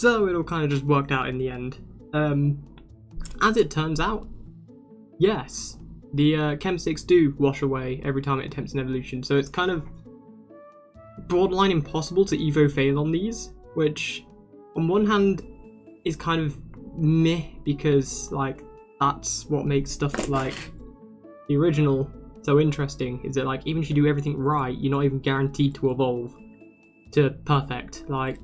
So it all kind of just worked out in the end. As it turns out, yes, the Chem sticks do wash away every time it attempts an evolution, so it's kind of borderline impossible to evo fail on these, which on one hand is kind of meh, because like that's what makes stuff like the original so interesting, is that like even if you do everything right, you're not even guaranteed to evolve to perfect. Like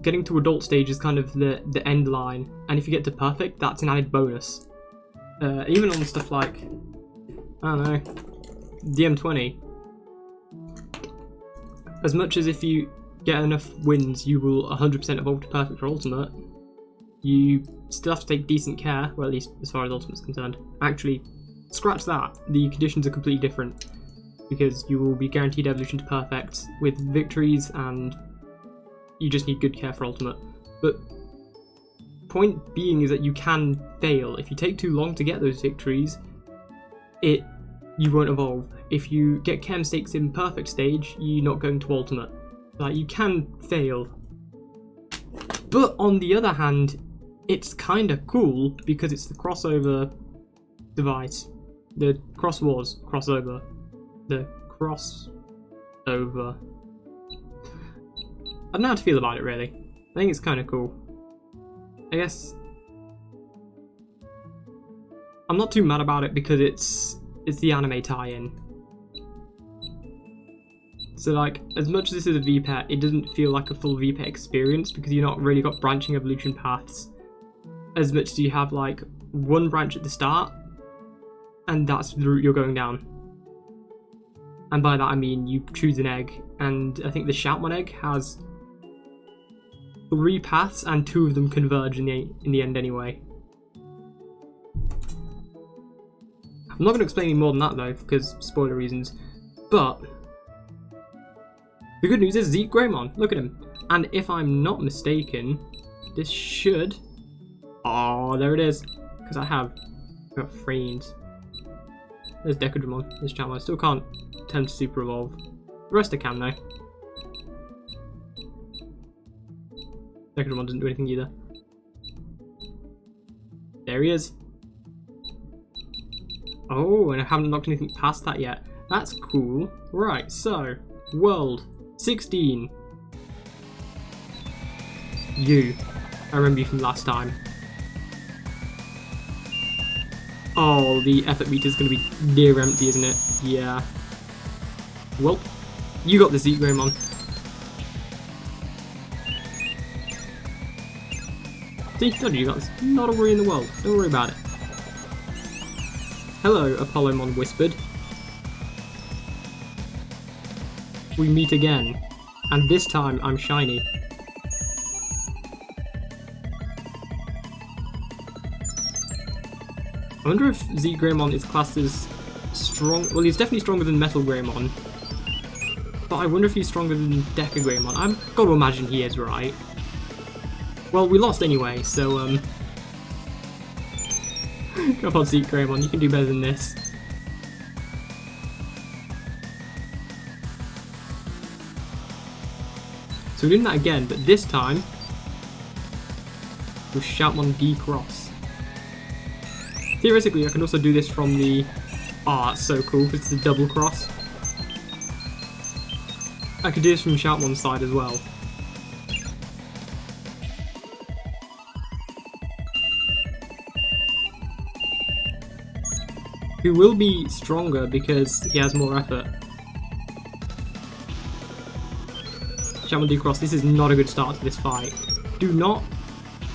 getting to adult stage is kind of the end line, and if you get to perfect, that's an added bonus. Even on stuff like, I don't know, DM20, as much as if you get enough wins you will 100% evolve to perfect or ultimate, you still have to take decent care, well at least as far as ultimate's concerned. Actually, scratch that, the conditions are completely different, because you will be guaranteed evolution to perfect with victories, and you just need good care for ultimate. But point being is that you can fail. If you take too long to get those victories, you won't evolve. If you get chem stakes in perfect stage, you're not going to ultimate. Like, you can fail. But on the other hand, it's kind of cool because it's the crossover device. The crossover. The crossover. I don't know how to feel about it, really. I think it's kind of cool. I guess I'm not too mad about it because it's the anime tie-in. So like, as much as this is a VPET, it doesn't feel like a full VPET experience because you're not really got branching evolution paths as much as you have like one branch at the start, and that's the route you're going down. And by that I mean you choose an egg, and I think the Shoutmon egg has 3 paths and 2 of them converge in the end anyway. I'm not going to explain any more than that though, because spoiler reasons, but the good news is Zeke Greymon, look at him. And if I'm not mistaken, this should... Oh, there it is. Because I have got frames. There's Digimon, this channel. I still can't turn to Super Evolve. The rest I can though. Digimon doesn't do anything either. There he is. Oh, and I haven't knocked anything past that yet. That's cool. Right, so, World 16. You. I remember you from last time. Oh, the effort meter's going to be near empty, isn't it? Yeah. Well, you got the Zeke Greymon. See, told you got this. Not a worry in the world. Don't worry about it. Hello, Apollomon whispered. We meet again, and this time I'm shiny. I wonder if Zeke Greymon is classed as strong. Well, he's definitely stronger than Metal Greymon, but I wonder if he's stronger than Deca Greymon. I've got to imagine he is, right? Well, we lost anyway, so come on, Zeke Greymon, you can do better than this. So we're doing that again, but this time with Shoutmon D-Cross. Theoretically, I can also do this from the... Oh, that's so cool, because it's a double cross. I could do this from Shoutmon's side as well. Who will be stronger because he has more effort. Shoutmon D-Cross, this is not a good start to this fight. Do not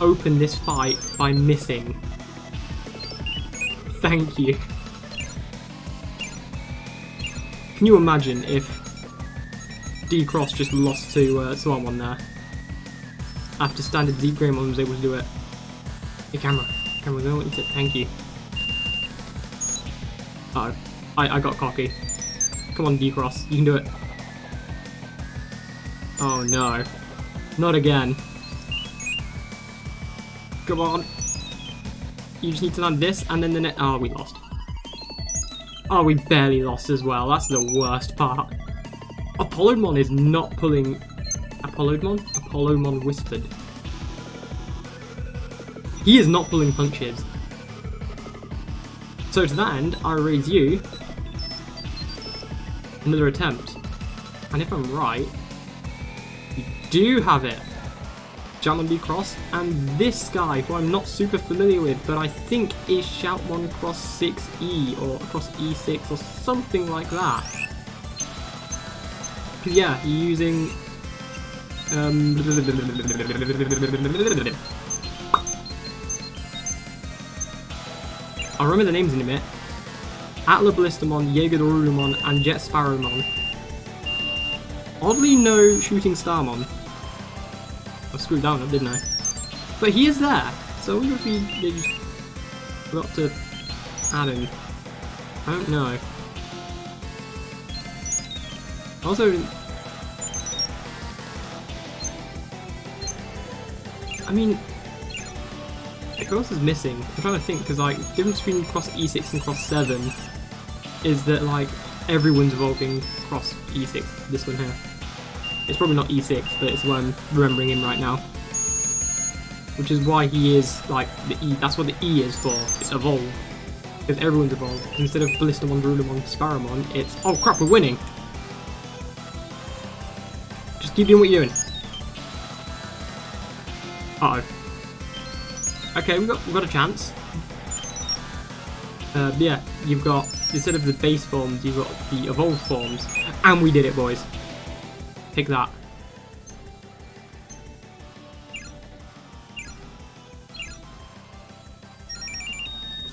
open this fight by missing. Thank you. Can you imagine if D-Cross just lost to someone there? After standard Zeke Greymon was able to do it. Hey, camera, I don't want you to. Thank you. Uh oh, I got cocky. Come on, D-Cross, you can do it. Oh no, not again. Come on. You just need to land this and then the net. Oh, we lost. Oh, we barely lost as well. That's the worst part. Apollomon is not pulling a Apollomon whispered. He is not pulling punches. So to that end, I raise you another attempt. And if I'm right, you do have it. Digimon Xros, and this guy, who I'm not super familiar with, but I think is Shoutmon Cross 6E or Cross E6 or something like that. Because yeah, you're using I'll remember the names in a minute. Atla Ballistamon, Jaeger-Dorumon, and Jet Sparrowmon. Oddly no Shooting Starmon. I screwed that one up, didn't I? But he is there, so I wonder if they just forgot to add him. I don't know. Also, I mean, who else is missing? I'm trying to think, because like, the difference between Cross E6 and Cross 7 is that like, everyone's evolving Cross E6, this one here. It's probably not E6, but it's what I'm remembering him right now. Which is why he is, like, the E, that's what the E is for, it's evolve. Because everyone's evolved. Instead of Ballistamon, Drulomon, Sparrowmon, it's, oh crap, we're winning! Just keep doing what you're doing. Uh-oh. Okay, we've got a chance. Yeah, you've got, instead of the base forms, you've got the evolved forms. And we did it, boys. Take that.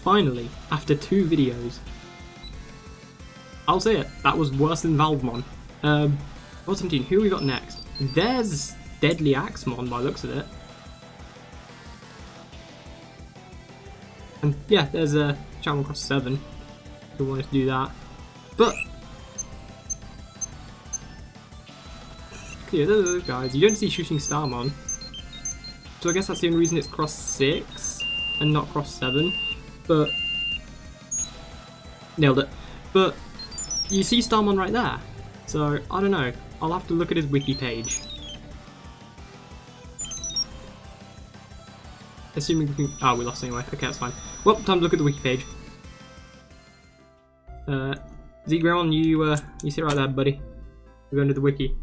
Finally, after 2 videos, I'll say it, that was worse than Valvemon. World 17, who we got next? There's Deadly Axemon by the looks of it. And yeah, there's a Shoutmon Cross 7, who wanted to do that. But yeah, those guys. You don't see Shooting Starmon. So I guess that's the only reason it's Cross 6 and not Cross 7. But nailed it. But you see Starmon right there. So I don't know. I'll have to look at his wiki page. Assuming we can... Oh, we lost anyway. Okay, that's fine. Well, time to look at the wiki page. Zeke, Greymon, you sit right there, buddy. We're going to the wiki.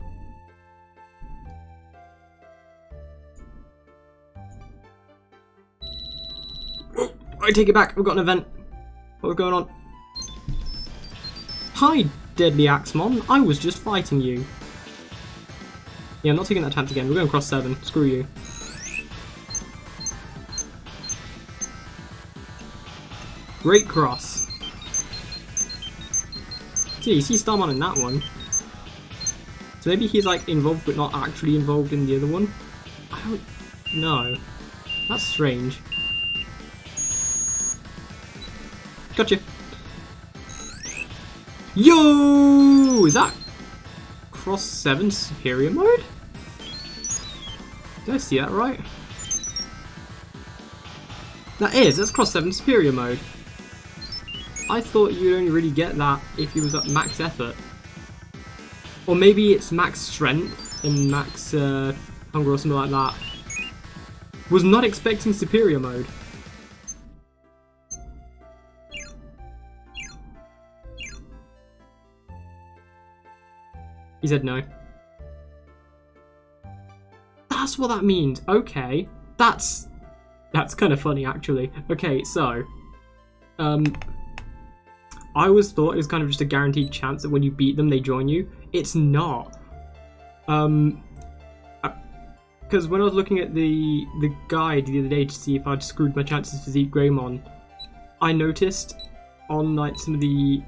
Oh, I take it back. We've got an event. What's going on? Hi, Deadly Axemon. I was just fighting you. Yeah, I'm not taking that chance again. We're going Cross 7. Screw you. Great Cross. So yeah, you see Starmon in that one. So maybe he's like involved but not actually involved in the other one? I don't know. That's strange. Gotcha. Yo! Is that Cross 7 Superior Mode? Did I see that right? That's Cross 7 Superior Mode. I thought you'd only really get that if he was at max effort. Or maybe it's max strength and max hunger or something like that. Was not expecting Superior Mode. He said no. That's what that means. Okay. That's kind of funny, actually. Okay, so... I always thought it was kind of just a guaranteed chance that when you beat them, they join you. It's not. Because when I was looking at the guide the other day to see if I'd screwed my chances for Zeke Greymon, I noticed on like some of the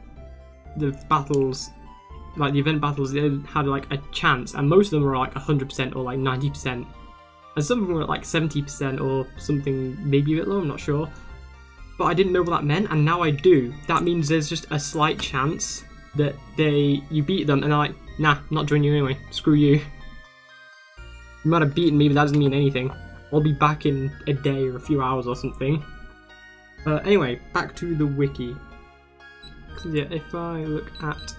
battles, like the event battles, they had like a chance, and most of them were like 100% or like 90%, and some of them were like 70% or something, maybe a bit low. I'm not sure. But I didn't know what that meant, and now I do. That means there's just a slight chance that you beat them, and they're like, nah, not joining you anyway. Screw you. You might have beaten me, but that doesn't mean anything. I'll be back in a day or a few hours or something. Anyway, back to the wiki. Yeah, if I look at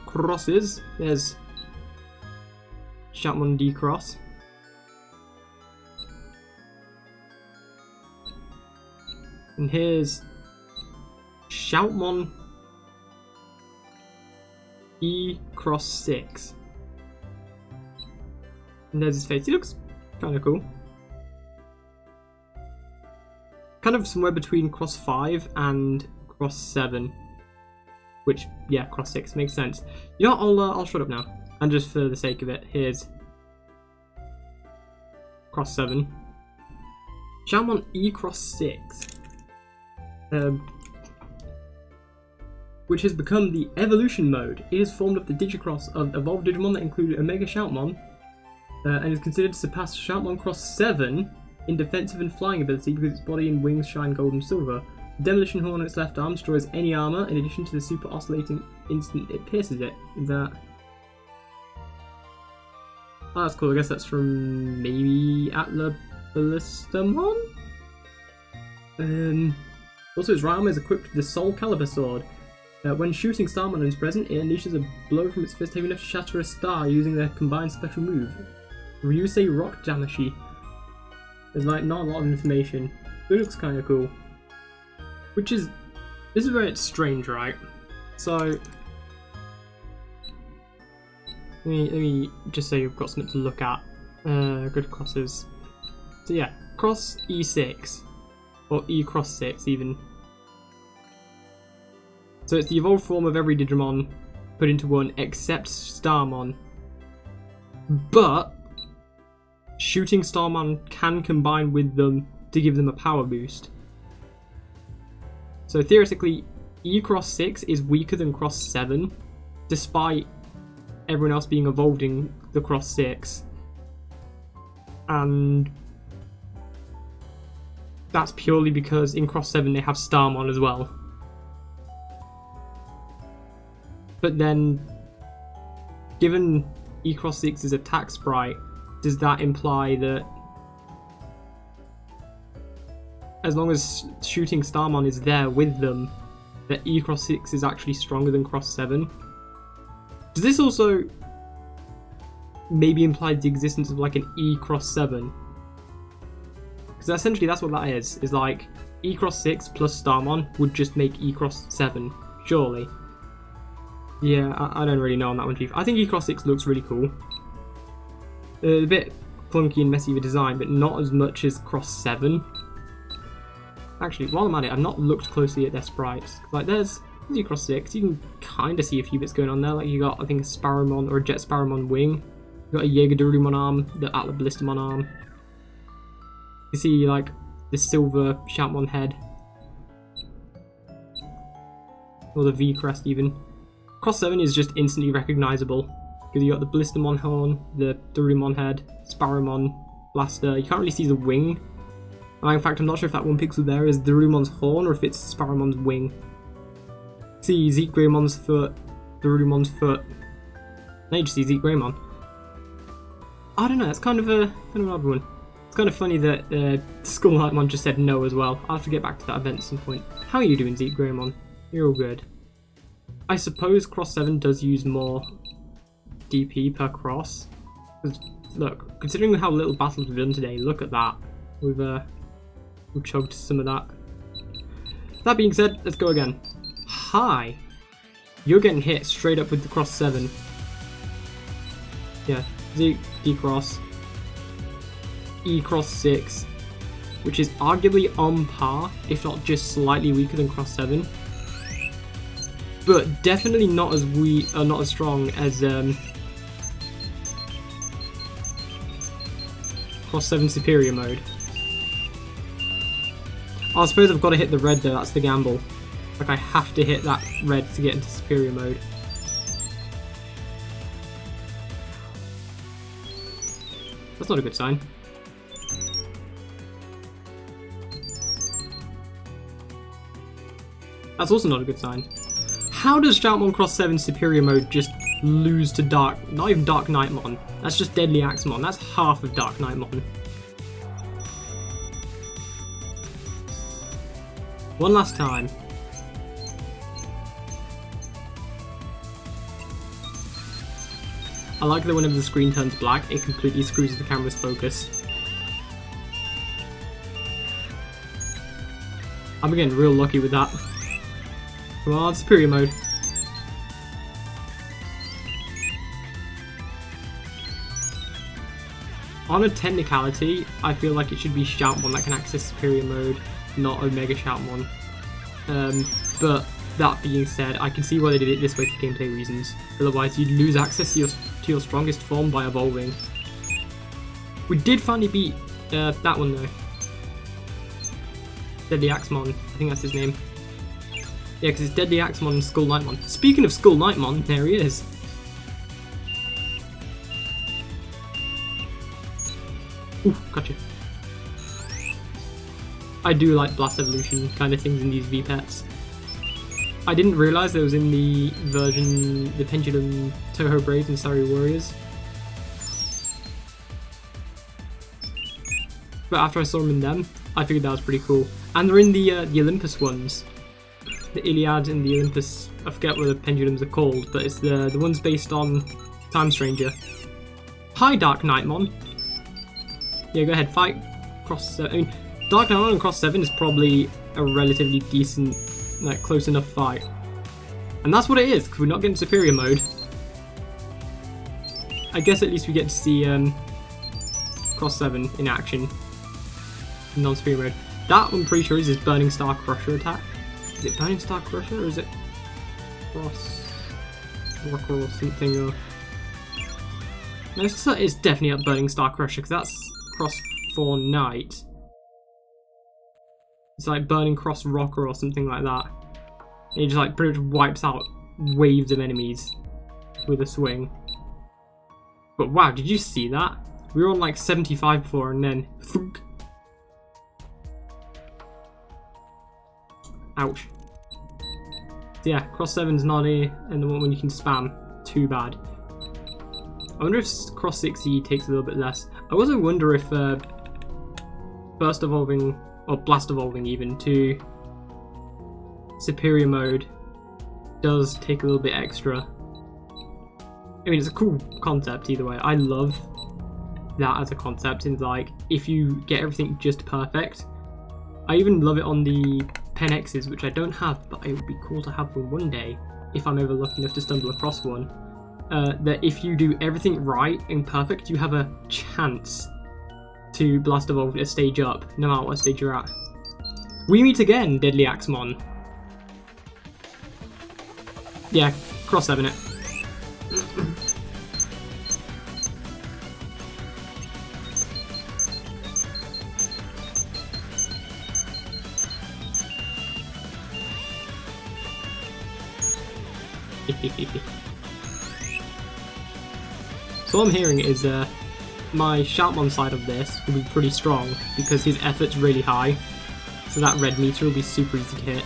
crosses, there's Shoutmon D Cross. And here's Shoutmon E Cross 6. And there's his face. He looks kind of cool. Kind of somewhere between Cross 5 and Cross 7. Which, yeah, Cross 6 makes sense. You know what, I'll shut up now. And just for the sake of it, here's Cross 7. Shoutmon E Cross 6. Which has become the evolution mode. It is formed of the Digicross of evolved Digimon that include Omega Shoutmon, and is considered to surpass Shoutmon Cross 7 in defensive and flying ability because its body and wings shine gold and silver. The Demolition Horn on its left arm destroys any armor, in addition to the super oscillating instant it pierces it. Oh, that's cool. I guess that's from maybe Atla Ballistamon? Also, its right arm is equipped with the Soul Calibur Sword. When shooting Starmon is present, it unleashes a blow from its fist heavy enough to shatter a star using their combined special move, Ryusei Rock Damashi. There's like not a lot of information, but it looks kind of cool. This is where it's strange, right? So, let me just say you've got something to look at. Good crosses. So yeah, Cross E6, or E Cross 6 even. So it's the evolved form of every Digimon put into one except Starmon. But shooting Starmon can combine with them to give them a power boost. So theoretically, E Cross 6 is weaker than Cross 7, despite everyone else being evolved in the Cross 6. And that's purely because in Cross 7 they have Starmon as well. But then, given E Cross 6's attack sprite, does that imply that as long as shooting Starmon is there with them, that E Cross 6 is actually stronger than Cross 7? Does this also maybe imply the existence of like an E Cross 7? Because essentially that's what that is like E Cross 6 plus Starmon would just make E Cross 7, surely. Yeah, I don't really know on that one, Chief. I think E Cross 6 looks really cool. A bit clunky and messy of a design, but not as much as Cross 7. Actually, while I'm at it, I've not looked closely at their sprites. Like, there's E Cross 6, you can kind of see a few bits going on there. Like, you got, I think, a Sparrowmon or a Jet Sparrowmon wing. You got a Jaeger-Dorumon arm, the Atla Ballistamon arm. You see, like, the silver Shoutmon head. Or the V crest, even. Cross 7 is just instantly recognisable, because you got the Ballistamon horn, the Dorumon head, Sparrowmon blaster. You can't really see the wing. In fact, I'm not sure if that one pixel there is Dorumon's horn or if it's Sparrowmon's wing. See Zeke Greymon's foot, Dorumon's foot. Now you just see Zeke Greymon. I don't know, it's kind of an odd one. It's kind of funny that Skulllightmon just said no as well. I'll have to get back to that event at some point. How are you doing, Zeke Greymon? You're all good. I suppose Cross 7 does use more DP per cross. Look, considering how little battles we've done today, look at that. We've chugged some of that. That being said, let's go again. Hi! You're getting hit straight up with the Cross 7. Yeah, Zeke, D Cross, E Cross 6, which is arguably on par, if not just slightly weaker than Cross 7. But definitely not as not as strong as Cross 7 Superior mode. I suppose I've got to hit the red though, that's the gamble. Like I have to hit that red to get into Superior mode. That's not a good sign. That's also not a good sign. How does Shoutmon Cross 7 Superior mode just lose to not even Dark Knightmon? That's just Deadly Axemon. That's half of Dark Knightmon. One last time. I like that whenever the screen turns black, it completely screws the camera's focus. I'm getting real lucky with that. Come on, superior mode. On a technicality, I feel like it should be Shoutmon that can access superior mode, not Omega Shoutmon. But that being said, I can see why they did it this way for gameplay reasons. Otherwise, you'd lose access to your strongest form by evolving. We did finally beat that one though. Deadly Axemon, I think that's his name. Yeah, because it's Deadly Axemon and Skull Knightmon. Speaking of Skull Knightmon, there he is. Ooh, gotcha. I do like Blast Evolution kind of things in these V-Pets. I didn't realise it was in the version, the Pendulum Toho Braves and Starry Warriors. But after I saw them in them, I figured that was pretty cool. And they're in the Olympus ones. The Iliad and the Olympus, I forget what the pendulums are called, but it's the ones based on Time Stranger. Hi, Dark Knightmon. Yeah, go ahead, fight Cross 7. I mean, Dark Knightmon and Cross 7 is probably a relatively decent, like, close enough fight. And that's what it is, because we're not getting superior mode. I guess at least we get to see Cross 7 in action. Non-superior mode. That, I'm pretty sure, is his Burning Star Crusher attack. Is it Burning Star Crusher, or is it Cross Rocker or something? Or... No, it's definitely a Burning Star Crusher, because that's Cross 4 Knight. It's like Burning Cross Rocker or something like that. It just like pretty much wipes out waves of enemies with a swing. But wow, did you see that? We were on like 75 before, and then thunk. Ouch. So yeah, Cross 7's not here, and the one when you can spam. Too bad. I wonder if Cross 6E takes a little bit less. I also wonder if Burst Evolving, or Blast Evolving even, to Superior Mode does take a little bit extra. I mean, it's a cool concept either way. I love that as a concept, in like, if you get everything just perfect. I even love it on the Pen X's, which I don't have, but it would be cool to have them one day, if I'm ever lucky enough to stumble across one. That if you do everything right and perfect, you have a chance to Blast Evolve a stage up, no matter what stage you're at. We meet again, Deadly Axemon. Yeah, Cross 7 it. So what I'm hearing is my Shoutmon side of this will be pretty strong because his effort's really high, so that red meter will be super easy to hit.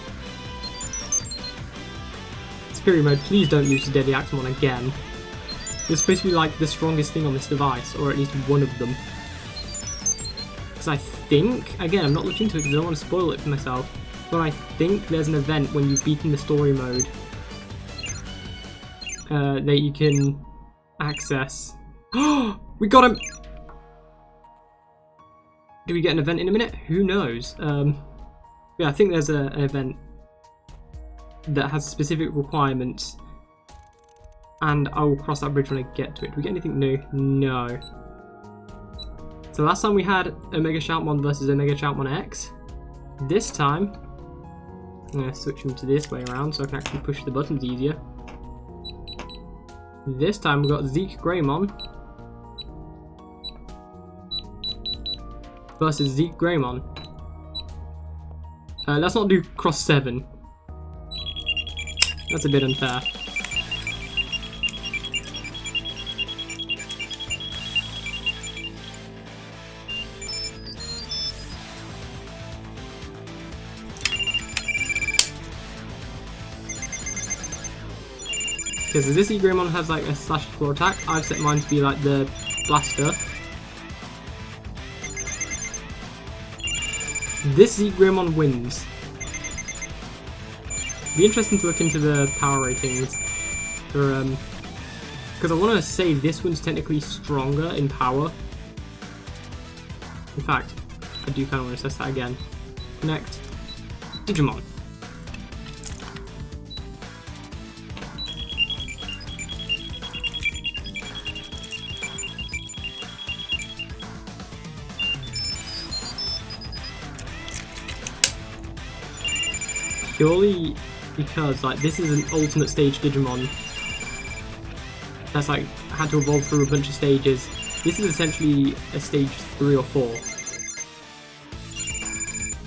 Superior mode, please don't use the Deadly Axemon again. It's supposed to be like the strongest thing on this device, or at least one of them. Because I think, again, I'm not looking into it because I don't want to spoil it for myself, but I think there's an event when you've beaten the story mode that you can access. Oh, we got him! Do we get an event in a minute? Who knows? Yeah, I think there's an event that has specific requirements, and I will cross that bridge when I get to it. Do we get anything new? No. So last time we had Omega Shoutmon versus Omega Shoutmon X. This time, I'm going to switch them to this way around so I can actually push the buttons easier. This time we've got Zeke Greymon versus Zeke Greymon. Let's not do Cross 7. That's a bit unfair. Because this Greymon has like a slash floor attack, I've set mine to be like the blaster. This Greymon wins. Be interesting to look into the power ratings for because I want to say this one's technically stronger in power. In fact, I do kind of want to test that again. Connect Digimon. Purely because like this is an ultimate stage Digimon that's like had to evolve through a bunch of stages. This is essentially a stage 3 or 4.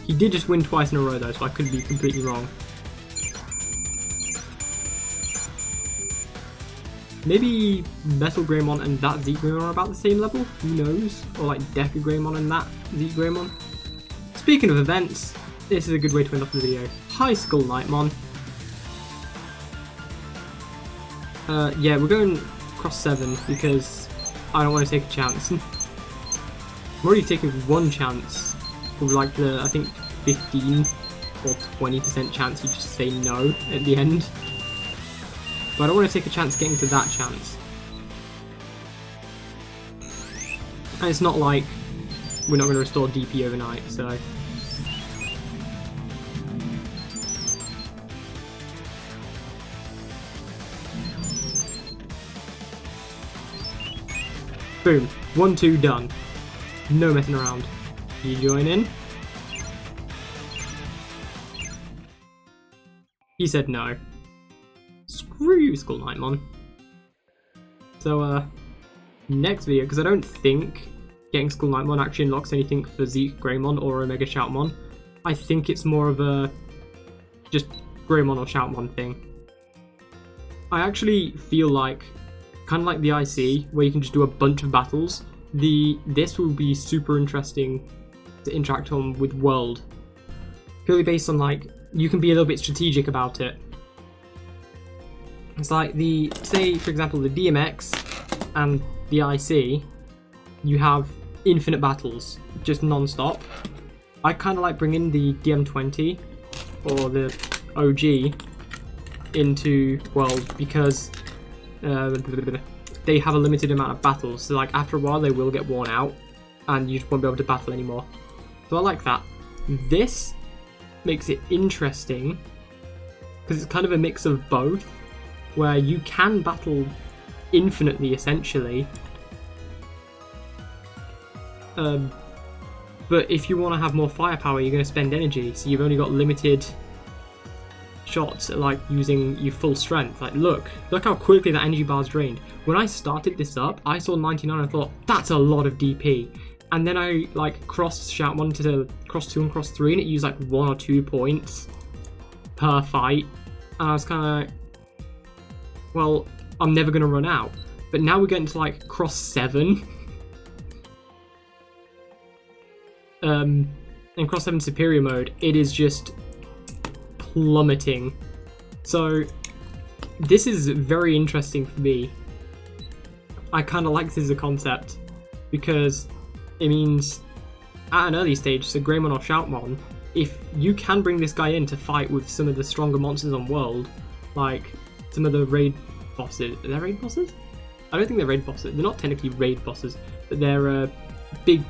He did just win twice in a row though, so I could be completely wrong. Maybe Metal Greymon and that Zeke Greymon are about the same level? Who knows? Or like Deca Greymon and that Zeke Greymon. Speaking of events, this is a good way to end off the video. Hi Skull Knightmon. Yeah, we're going cross 7 because I don't want to take a chance. I'm already taking one chance with like the, I think, 15 or 20% chance you just say no at the end. But I don't want to take a chance getting to that chance. And it's not like we're not going to restore DP overnight, so... Boom. 1-2 done. No messing around. You join in? He said no. Screw you, Skull Knightmon. So, next video, because I don't think getting Skull Knightmon actually unlocks anything for Zeke Greymon or Omega Shoutmon. I think it's more of a just Greymon or Shoutmon thing. I actually feel like, kind of like the IC, where you can just do a bunch of battles, this will be super interesting to interact on with World. Purely based on, like, you can be a little bit strategic about it. It's like say for example the DMX and the IC, you have infinite battles, just non-stop. I kind of like bringing the DM20 or the OG into World because they have a limited amount of battles, so like after a while they will get worn out and you just won't be able to battle anymore. So I like that. This makes it interesting because it's kind of a mix of both, where you can battle infinitely essentially, but if you want to have more firepower you're going to spend energy, so you've only got limited shots at like using your full strength. Like look how quickly that energy bar's drained. When I started this up I saw 99 and I thought that's a lot of DP, and then I like crossed Shoutmon to cross 2 and cross 3 and it used like 1 or 2 points per fight, and I was kind of, well, I'm never going to run out. But now we're getting to like cross 7 and cross 7 superior mode, it is just plummeting. So this is very interesting for me. I kind of like this as a concept because it means at an early stage, so Greymon or Shoutmon, if you can bring this guy in to fight with some of the stronger monsters on World, like some of the raid bosses. Are they raid bosses? I don't think they're raid bosses. They're not technically raid bosses, but they're big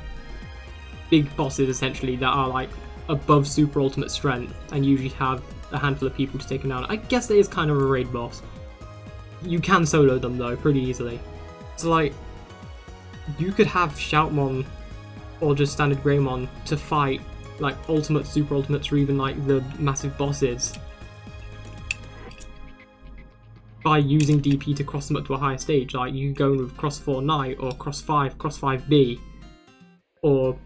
bosses essentially that are like above super ultimate strength and usually have a handful of people to take them down. I guess it is kind of a raid boss. You can solo them though pretty easily. So like, you could have Shoutmon or just standard Greymon to fight like ultimate, super ultimates, or even like the massive bosses by using DP to cross them up to a higher stage. Like you go with cross 4 Knight or cross 5B, or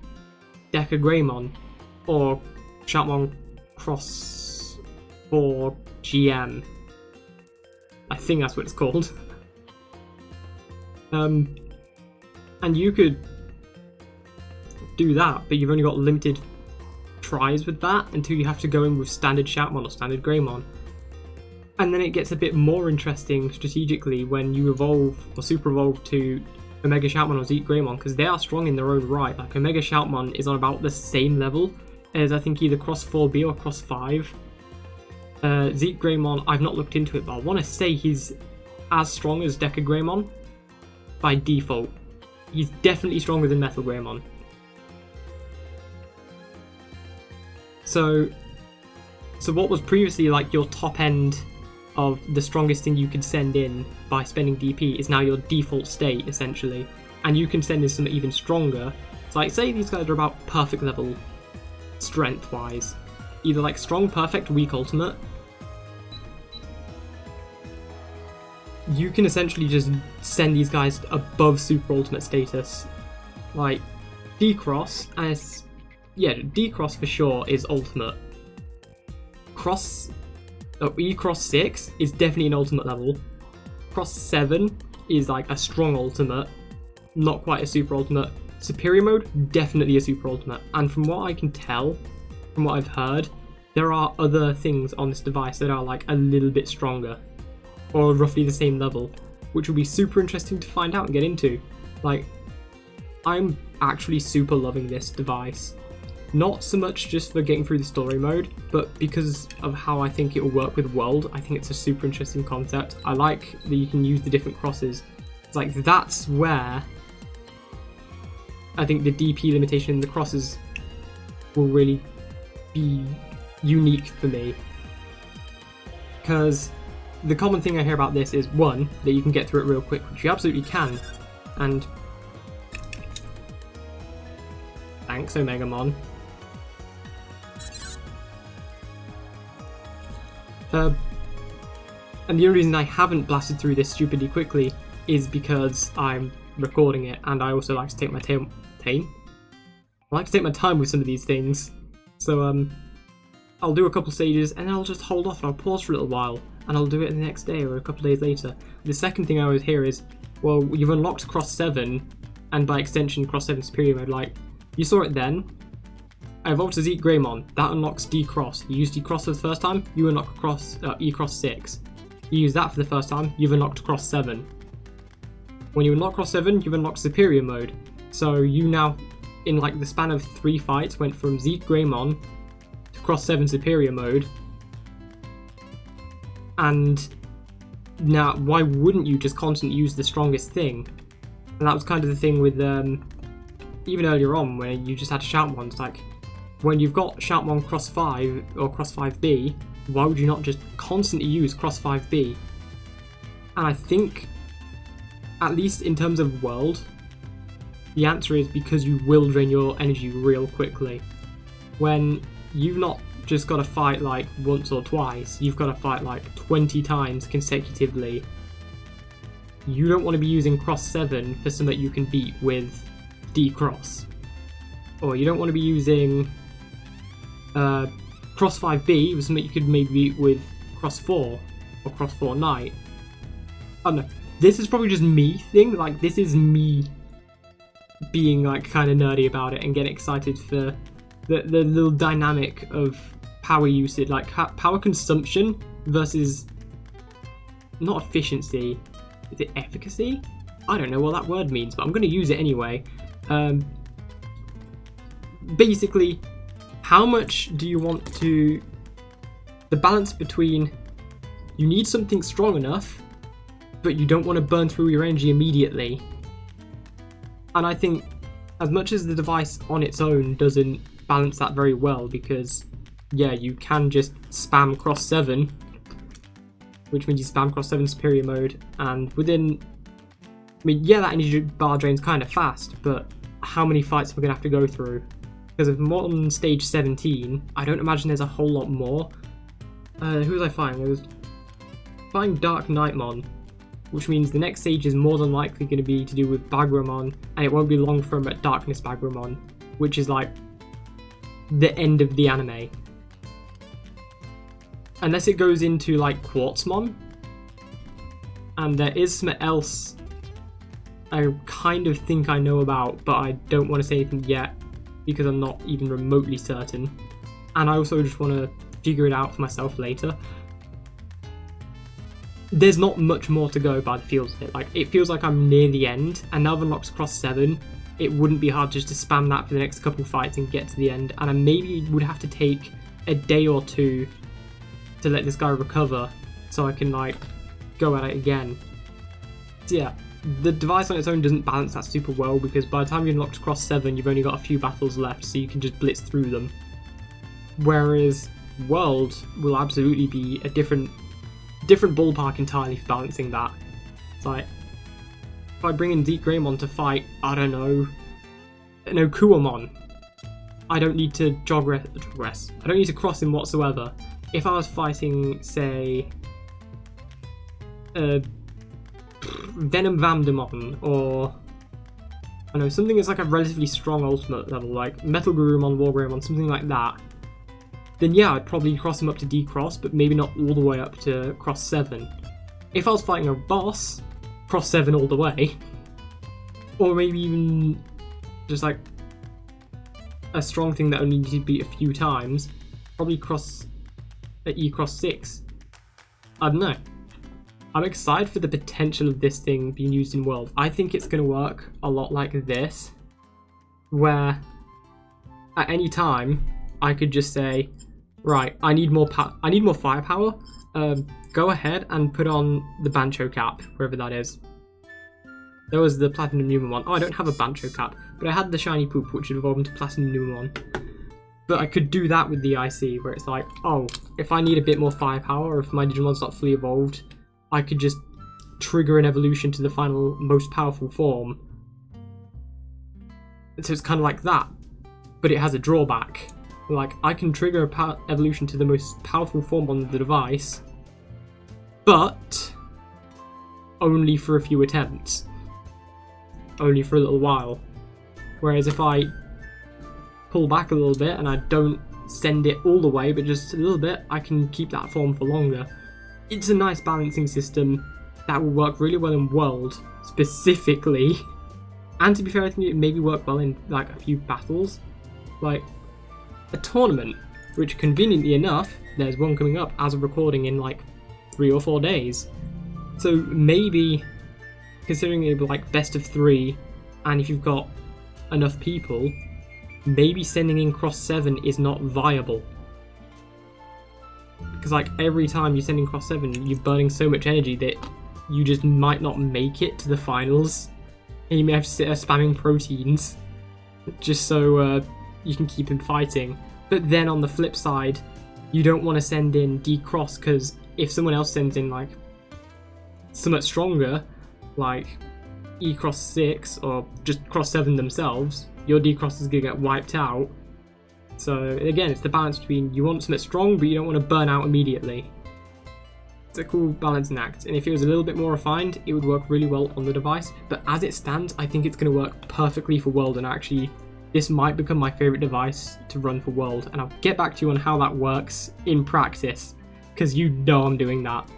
Deca Greymon, or Shoutmon cross 4 GM. I think that's what it's called. And you could do that, but you've only got limited tries with that until you have to go in with standard Shoutmon or standard Greymon. And then it gets a bit more interesting strategically when you evolve or super evolve to Omega Shoutmon or Zeke Greymon, because they are strong in their own right. Like Omega Shoutmon is on about the same level as I think either cross 4B or cross 5. Zeke Greymon, I've not looked into it, but I want to say he's as strong as Deca Greymon by default. He's definitely stronger than Metal Greymon. So what was previously like your top end of the strongest thing you could send in by spending DP is now your default state, essentially. And you can send in something even stronger. So like, say these guys are about perfect level strength-wise. Either like strong, perfect, weak, ultimate. You can essentially just send these guys above super ultimate status. Like, D-Cross, D-Cross for sure is ultimate. E-Cross 6 is definitely an ultimate level. Cross 7 is like a strong ultimate, not quite a super ultimate. Superior mode, definitely a super ultimate. And from what I can tell, from what I've heard, there are other things on this device that are like a little bit stronger, or roughly the same level, which will be super interesting to find out and get into. Like, I'm actually super loving this device. Not so much just for getting through the story mode, but because of how I think it will work with World. I think it's a super interesting concept. I like that you can use the different crosses. It's like, that's where I think the DP limitation in the crosses will really be unique for me. Because the common thing I hear about this is, one, that you can get through it real quick, which you absolutely can. And thanks, Omegamon. And the only reason I haven't blasted through this stupidly quickly is because I'm recording it, and I also like to take my time. I like to take my time with some of these things. So I'll do a couple stages, and then I'll just hold off and I'll pause for a little while, and I'll do it the next day or a couple days later. The second thing I always hear is, well, you've unlocked Cross 7, and by extension Cross 7 Superior Mode. Like, you saw it then. I evolved to Zeke Greymon. That unlocks D-Cross. You use D-Cross for the first time, you unlock E-Cross 6. You use that for the first time, you've unlocked Cross 7. When you unlock Cross 7, you've unlocked Superior Mode. So you now, in like the span of 3 fights, went from Zeke Greymon to Cross 7 Superior Mode. And now, why wouldn't you just constantly use the strongest thing? And that was kind of the thing with, even earlier on, where you just had Shoutmon. It's like, when you've got Shoutmon Cross 5 or Cross 5B, why would you not just constantly use Cross 5B? And I think, at least in terms of World, the answer is because you will drain your energy real quickly. When you've not just got to fight like once or twice, you've got to fight like 20 times consecutively. You don't want to be using Cross 7 for something you can beat with D-Cross. Or you don't want to be using Cross 5B with something you could maybe beat with Cross 4 or Cross 4 Knight. I don't know. This is probably just me thing. Like, this is me being like kind of nerdy about it and getting excited for the little dynamic of power usage, like power consumption versus not efficiency. Is it efficacy? I don't know what that word means, but I'm going to use it anyway. Basically, how much do you want to... The balance between you need something strong enough, but you don't want to burn through your energy immediately. And I think as much as the device on its own doesn't balance that very well, because, yeah, you can just spam Cross 7, which means you spam Cross 7 Superior Mode, and within... I mean, yeah, that energy bar drains kind of fast, but how many fights we're going to have to go through? Because of Modern Stage 17, I don't imagine there's a whole lot more. Who was I fighting? I was fighting Dark Nightmon, which means the next stage is more than likely going to be to do with Bagramon, and it won't be long from at Darkness Bagramon, which is like the end of the anime. Unless it goes into like Quartzmon, and there is something else I kind of think I know about, but I don't want to say anything yet because I'm not even remotely certain, and I also just want to figure it out for myself later. There's not much more to go by the feels of it. Like, it feels like I'm near the end, and now I've unlocked Cross 7, it wouldn't be hard just to spam that for the next couple fights and get to the end, and I maybe would have to take a day or two to let this guy recover so I can, like, go at it again. So yeah, the device on its own doesn't balance that super well, because by the time you unlocked Cross 7, you've only got a few battles left, so you can just blitz through them. Whereas World will absolutely be a different ballpark entirely for balancing that. It's like, if I bring in Zeke Greymon to fight, I don't know, Kuamon, I don't need to progress. I don't need to cross him whatsoever. If I was fighting, say, Venom Vamdemon, or I don't know, something that's like a relatively strong ultimate level, like Metal Garurumon, War Greymon, something like that, then yeah, I'd probably cross him up to D-Cross, but maybe not all the way up to Cross 7. If I was fighting a boss, Cross 7 all the way. Or maybe even just like a strong thing that only needs to beat a few times, probably cross at E-Cross 6. I don't know. I'm excited for the potential of this thing being used in World. I think it's going to work a lot like this, where at any time I could just say, right, I need more firepower. Go ahead and put on the Bancho cap, wherever that is. There was the Platinum Numemon. Oh, I don't have a Bancho cap, but I had the Shiny Poop, which would evolve into Platinum Numemon. But I could do that with the IC, where it's like, oh, if I need a bit more firepower, or if my Digimon's not fully evolved, I could just trigger an evolution to the final most powerful form. So it's kind of like that, but it has a drawback. Like, I can trigger a evolution to the most powerful form on the device, but only for a few attempts. Only for a little while. Whereas if I pull back a little bit and I don't send it all the way, but just a little bit, I can keep that form for longer. It's a nice balancing system that will work really well in World, specifically. And to be fair, I think it maybe work well in like a few battles. Like a tournament, which conveniently enough, there's one coming up as of recording in like 3 or 4 days. So maybe, considering it like best of 3, and if you've got enough people, maybe sending in Cross 7 is not viable. Because like every time you send in Cross 7, you're burning so much energy that you just might not make it to the finals. And you may have to sit there spamming proteins just so you can keep him fighting. But then on the flip side, you don't want to send in D-Cross, because if someone else sends in like somewhat stronger, like E-Cross 6 or just Cross 7 themselves, your D-Cross is going to get wiped out. So again, it's the balance between you want something strong, but you don't want to burn out immediately. It's a cool balancing act, and if it was a little bit more refined, it would work really well on the device. But as it stands, I think it's going to work perfectly for World, and actually, this might become my favourite device to run for World, and I'll get back to you on how that works in practice, because you know I'm doing that.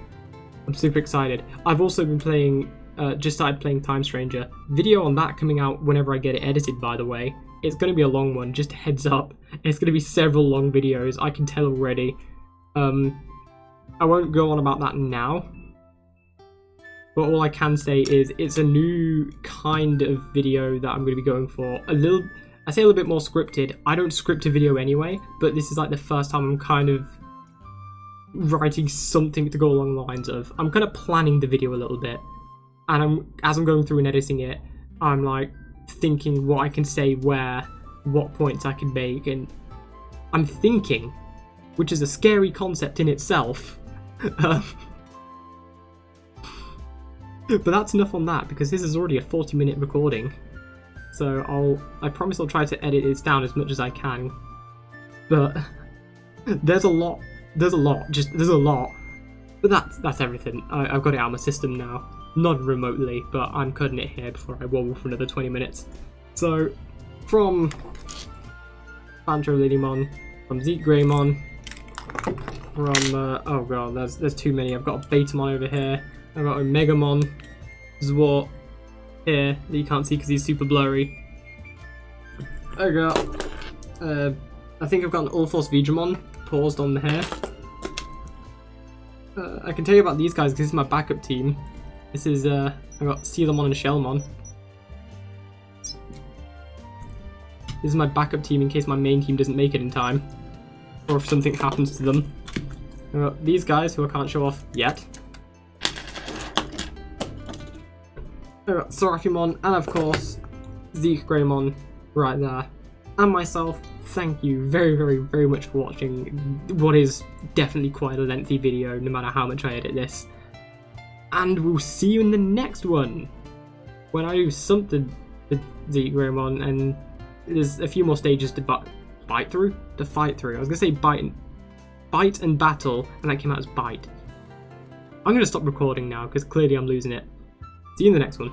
I'm super excited. I've also been playing, just started playing Time Stranger. Video on that coming out whenever I get it edited, by the way. It's going to be a long one, just a heads up. It's going to be several long videos, I can tell already. I won't go on about that now, but all I can say is it's a new kind of video that I'm going to be going for. I say a little bit more scripted. I don't script a video anyway, but this is like the first time I'm kind of writing something to go along the lines of, I'm kind of planning the video a little bit, and as I'm going through and editing it, I'm like thinking what I can say where, what points I can make, and I'm thinking, which is a scary concept in itself. But that's enough on that, because this is already a 40-minute recording. So I promise I'll try to edit this down as much as I can. But there's a lot. There's a lot. But that's everything. I've got it out of my system now. Not remotely, but I'm cutting it here before I wobble for another 20 minutes. So, from Bancho Lilymon, from Zeke Greymon, from, oh god, there's too many. I've got a Betamon over here. I've got a Megamon, Zwart here that you can't see because he's super blurry. I got, I think I've got an All-Force Vegemon paused on the hair. I can tell you about these guys because this is my backup team. This is, I've got Sealamon and Shellmon. This is my backup team in case my main team doesn't make it in time, or if something happens to them. I've got these guys who I can't show off yet. Seraphimon, and of course, Zeke Greymon right there. And myself, thank you very, very, very much for watching what is definitely quite a lengthy video, no matter how much I edit this. And we'll see you in the next one, when I do something with Zeke Greymon, and there's a few more stages to fight through. I was gonna say bite and battle, and that came out as bite. I'm gonna stop recording now, because clearly I'm losing it. See you in the next one.